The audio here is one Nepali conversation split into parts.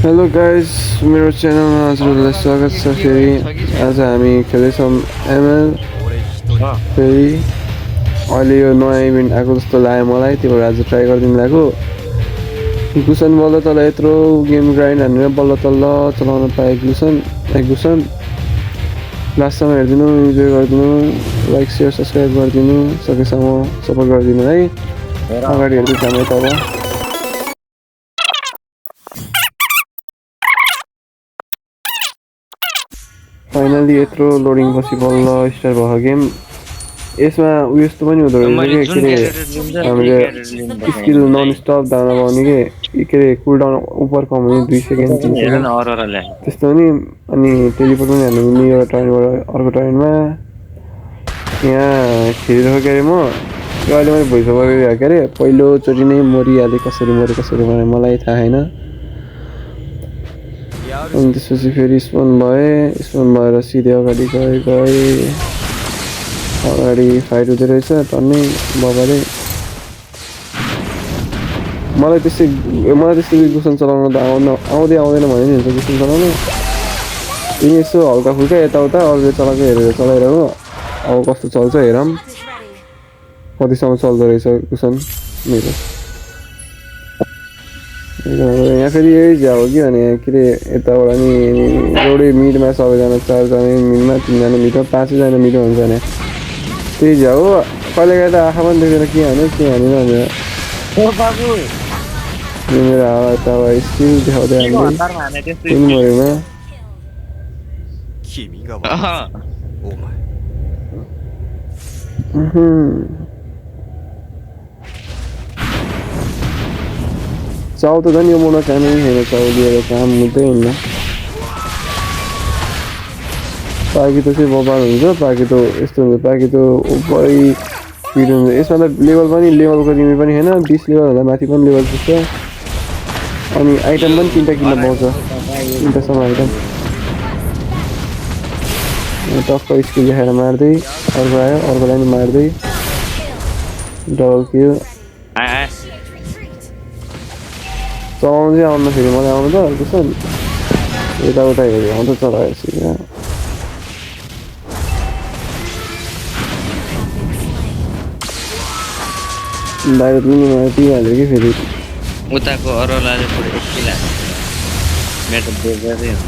हेलो गाइस मेरो च्यानलमा हजुरहरूलाई स्वागत छ। फेरि आज हामी खेल्दैछौँ एमएल। फेरि अहिले यो नयाँ इभेन्ट आएको जस्तो लाग्यो मलाई, त्यो भएर आज ट्राई गरिदिनु लाग्यो। गुसन बल्ल तल यत्रो गेम ग्राइन्ड हानेर बल्ल तल्ल चलाउन पाएँ। गुसन लास्टसम्म हेरिदिनु, इन्जोय गरिदिनु, लाइक सेयर सब्सक्राइब गरिदिनु, सकेसम्म सपोर्ट गरिदिनु है। अगाडि हेर्दै जाने तब फाइनली यत्रो लोडिङ पछि बल्ल स्टार्ट भएको गेम। यसमा यस्तो पनि हुँदो रहेछ कि के अरे हामीले स्किल नन स्टप दाना पाउने के अरे कुलडाउन उपर कम हुने 2 सेकेन्ड 3 सेकेन्ड त्यस्तो नि। अनि टेलिपोर्ट पनि हाल्नु मिल्ने एउटा टर्नबाट अर्को टर्नमा। यहाँ खेलिरहेको के अरे म यो अहिले मैले भोइस ओभर गरिरहेको के अरे पहिलोचोटि नै मरिहालेँ। कसरी भने मलाई थाहा छैन। अनि त्यसपछि फेरि स्पोन भएर सिधै अगाडि गएँ। अगाडि फाइट हुँदो रहेछ टन्नै बाबाले। मलाई त्यस्तै गुसन चलाउन त आउँदैन भने नि हुन्छ गुसन चलाउन। यिनी यसो हल्का फुल्का यताउता अरूले चलाएको हेरेर चलाइरहेको। अब कस्तो चल्छ हेरौँ, कतिसम्म चल्दो रहेछ गुसन मेरो। यहाँ फेरि यही झ्याउ कि भने के अरे यताबाट नि एउटै मिडमा सबैजना 4 जना मिडमा 3 जना मिडमा 5 जना मिडमा हुन्छ भने त्यही झ्याउ। कहिले काहीँ त आँखा पनि देखेर के हान्यो भनेर मेरो हावा त अब स्किल देखाउँदै हाल्दै मरेमा। चाउ त झन् यो मोडमा कामै छैन। चाउ लिएर काम हुँदै हुन्न। पाकी त चाहिँ बबाल हुन्छ। पाकी त यस्तो हुन्छ, पाकी त उपरै स्पिड हुन्छ। यसमा त लेभलको लिमिट पनि छैन। 20 लेभलभन्दा माथि पनि लेभल पुग्छ। अनि आइटम पनि 3टा किन्न पाउँछ, 3टासम्म आइटम। टक्क स्किल देखाएर मार्दै अर्को आयो, अर्कोलाई पनि मार्दै डबल किल। चलाउनु चाहिँ आउनु फेरि मलाई आउनु त गुसन यताउता हेऱ्यो आउँछ चलाएपछि बाहिर पनि मलाई दिइहाल्यो कि फेरि उताको अरूलाई पुरै स्किल हाल्छ। मेरो त बेजै हुन्छ।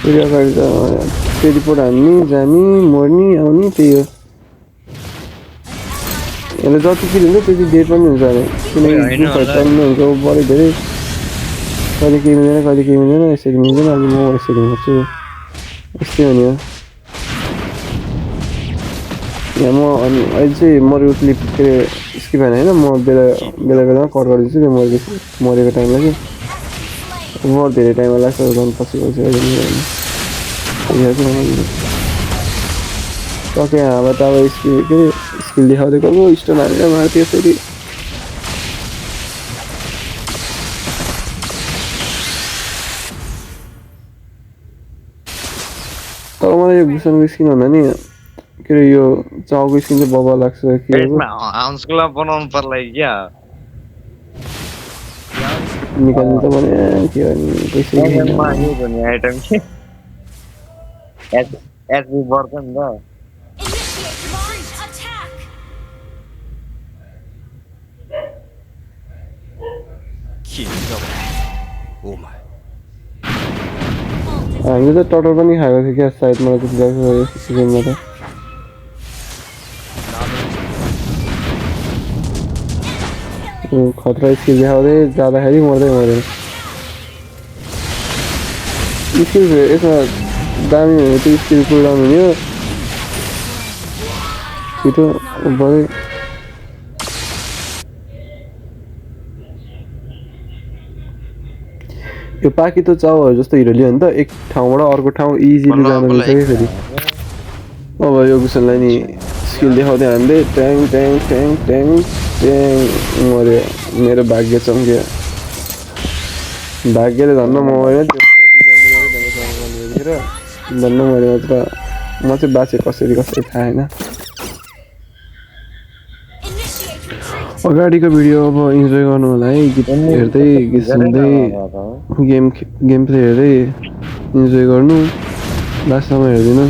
फेरि अगाडि त टेलिपोर्ट हान्ने जाने मर्ने आउने त्यही हो। यसले जति किल हुन्छ त्यति डेट पनि हुन्छ अरे, किनकि ग्रुपहरू चल्नु हुन्छ बढी धेरै। कहिले केही मिल्दैन यसरी मिल्दैन। अहिले म यसरी हेर्छु यस्तै हो नि। यहाँ म अनि अहिले चाहिँ मरेको क्लिप के अरे स्किप होइन होइन, म बेलामा कट गरिदिन्छु त्यो मरेको टाइममा कि बहुत धेरै टाइममा लाग्छ झन् पछि टक्कै हावा त अब स्किल देखाउँदै गएको स्टोन हालेर मार्थ्यो फेरि। तर मलाई यो गुसनको स्किन भन्दा नि के अरे यो चाउको स्किन चाहिँ बबा लाग्छ। के हो बनाउनु पर्ला क्या निकाल्नु त भने के गर्ने पैसा आइटम के एचपी बढ्छ नि त। हामीले त टटर पनि खाएको थियो क्या सायद, मलाई त्यति लाग्छ सिजनमा त। खतरा स्किल देखाउँदै जाँदाखेरि मर्दैन स्किल। यसमा दामी हुने त्यो स्किल कुलडाउन हुने हो छिटो बढी। यो पाकी त चाउहरू जस्तो हिरो लियो भने त एक ठाउँबाट अर्को ठाउँ इजिली जानु मिल्छ कि फेरि। अब यो गुसनलाई नि स्किल देखाउँदै हान्दै ट्याङ ट्याङ ट्याङ ट्याङ ट्याङ मऱ्यो। मेरो भाग्य चम्क्यो। भाग्यले धन्न म धन्न मऱ्यो मात्र। म चाहिँ बाँचेँ कसरी थाहा छैन। अगाडिको भिडियो अब इन्जोय गर्नु होला है गीत हेर्दै गीत सुन्दै गेम प्ले हेर्दै इन्जोय गर्नु लास्टसम्म हेर्दिनु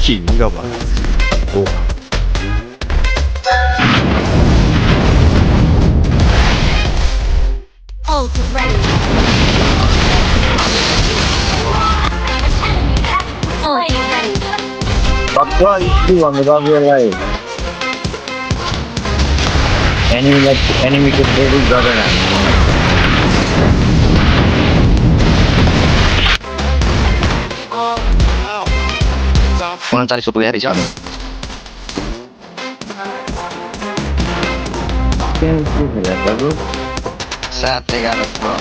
긴가 봐. 오. Ult is ready. Ult is ready. Bakwa issue on the real life. Enemy could really govern. Mencari suatu ya Rizal. Sate garut bro.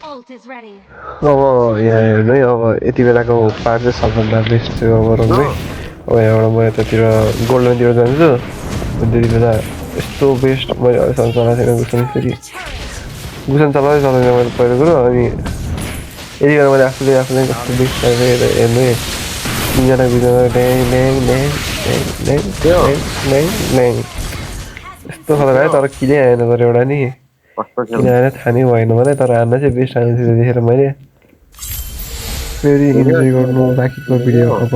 Ult is ready. अब यहाँ हेर्नु है अब यति बेलाको पार्ट चाहिँ सबभन्दा बेस्ट थियो अब रङमै अब यहाँबाट म यतातिर गोल्डनतिर जान्छु त्यति बेला यस्तो बेस्ट मैले अहिलेसम्म चलाएको थिएन गुसन फेरि गुसन चलाउँदै चलाउँदैन मैले पहिलो कुरो अनि यति बेला मैले आफूले कस्तो बेस्ट लागेर हेर्नु है तिनजना बिचमा ड्याङ ड्याङ ड्याङ ड्याङ ड्याङ ड्याङ ड्याङ यस्तो खतरा है तर किनै आएन तर एउटा नि किन आएर थाहा नै भएन मलाई तर हान्न चाहिँ बेस्ट आएको थियो देखेर मैले फेरि इन्जोय गर्नु बाँकीको भिडियो अब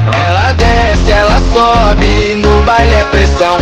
Ela desce, ela sobe, no baile é pressão.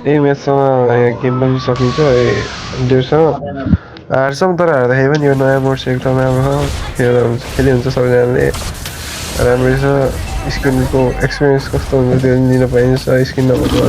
यही म्याचसँग गेम पनि सकिन्छ डेढसँग हार्छौँ तर हार्दाखेरि पनि यो नयाँ मोड चाहिँ एकदम राम्रो छ खेली हुन्छ सबैजनाले राम्रै छ स्किनको एक्सपिरियन्स कस्तो हुन्छ त्यो पनि लिन पाइन्छ स्किन नभएको